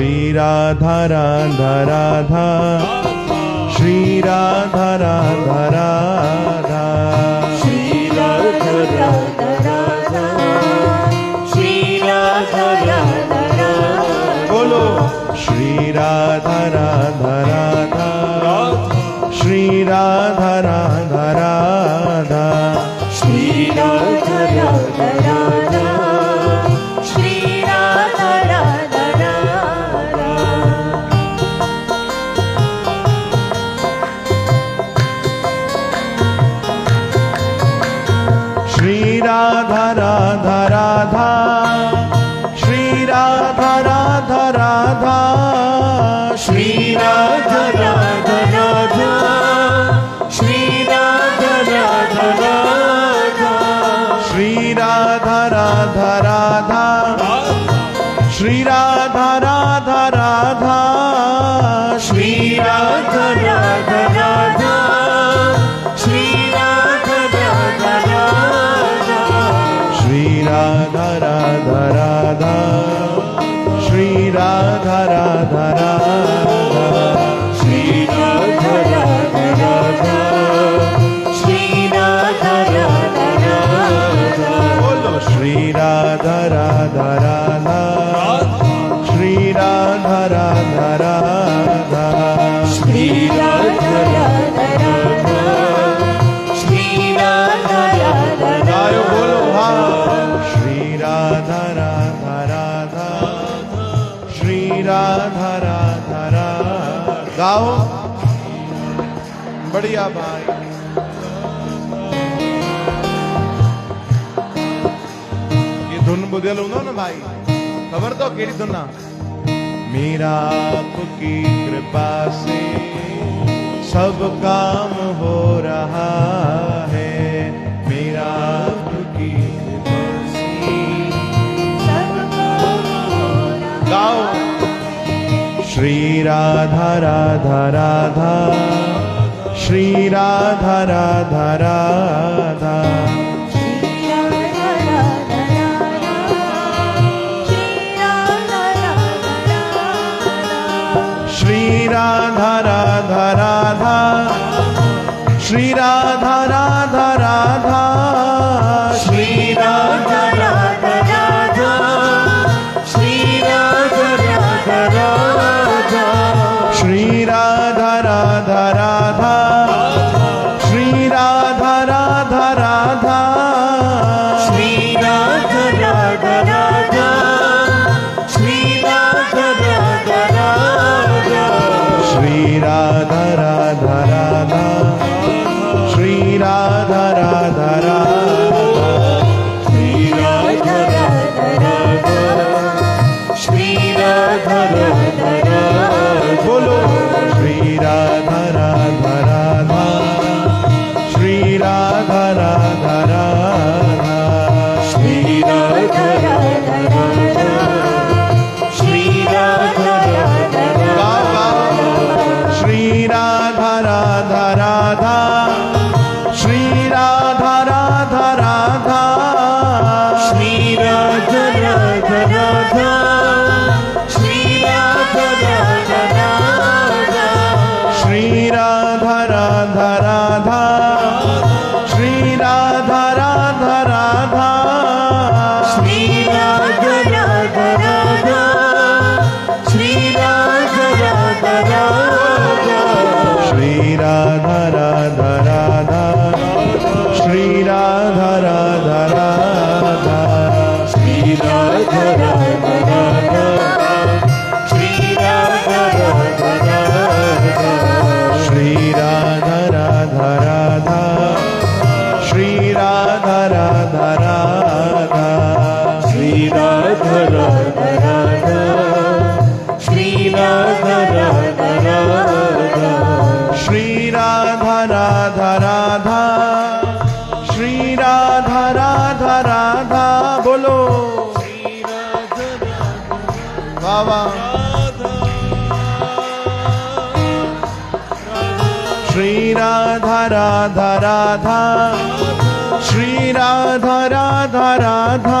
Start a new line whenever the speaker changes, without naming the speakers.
श्री राधा राधा राधा श्री राधा राधा राधा
श्री राधा राधा राधा श्री राधा राधा राधा
बोलो श्री राधा राधा राधा श्री राधा राधा राधा
श्री राधा राधा राधा श्री राधा राधा राधा
श्री राधा राधा राधा श्री राधा राधा राधा
श्री राधा राधा राधा श्री राधा राधा राधा
श्री राधा राधा राधा श्री राधा राधा राधा
श्री राधा राधा राधा श्री राधा राधा राधा
श्री राधा राधा राधा श्री राधा राधा राधा
श्री राधा राधा राधा श्री राधा राधा राधा
बोलो श्री राधा राधा राधा श्री राधा राधा राधा
श्री राधा राधा राधा श्री राधा राधा
गायो बोलो हाँ श्री राधा राधा राधा श्री राधा राधा राधा गाओ बढ़िया भाई ये धुन बुझे लो ना भाई खबर तो केड़ी धुन ना मेरा आपकी कृपा से सब काम हो रहा है मेरा आपकी कृपा से गाओ श्री राधा राधा राधा श्री राधा राधा राधा श्री राधा राधा राधा श्री राधा राधा राधा
श्री राधा राधा राधा श्री राधा राधा राधा
श्री राधा राधा राधा श्री राधा राधा राधा
श्री राधा राधा राधा श्री राधा राधा राधा
श्री राधा राधा राधा श्री राधा राधा राधा
श्री राधा राधा राधा श्री राधा राधा राधा
बोलो श्री राधा राधा राधा श्री राधा राधा राधा
श्री राधा राधा राधा श्री राधा राधा
गाओ
राधा
गाओ श्री राधा राधा राधा श्री राधा राधा राधा
श्री राधा राधा राधा श्री राधा राधा राधा
श्री राधा राधा राधा श्री राधा राधा राधा
श्री राधा राधा राधा श्री राधा राधा राधा
श्री राधा राधा राधा श्री राधा राधा राधा
श्री राधा राधा राधा श्री राधा राधा राधा
श्री राधा राधा राधा श्री राधा राधा राधा
श्री राधा राधा राधा श्री राधा राधा राधा
श्री राधा राधा राधा श्री राधा राधा राधा बोलो वाह वाह श्री राधा राधा राधा श्री राधा राधा राधा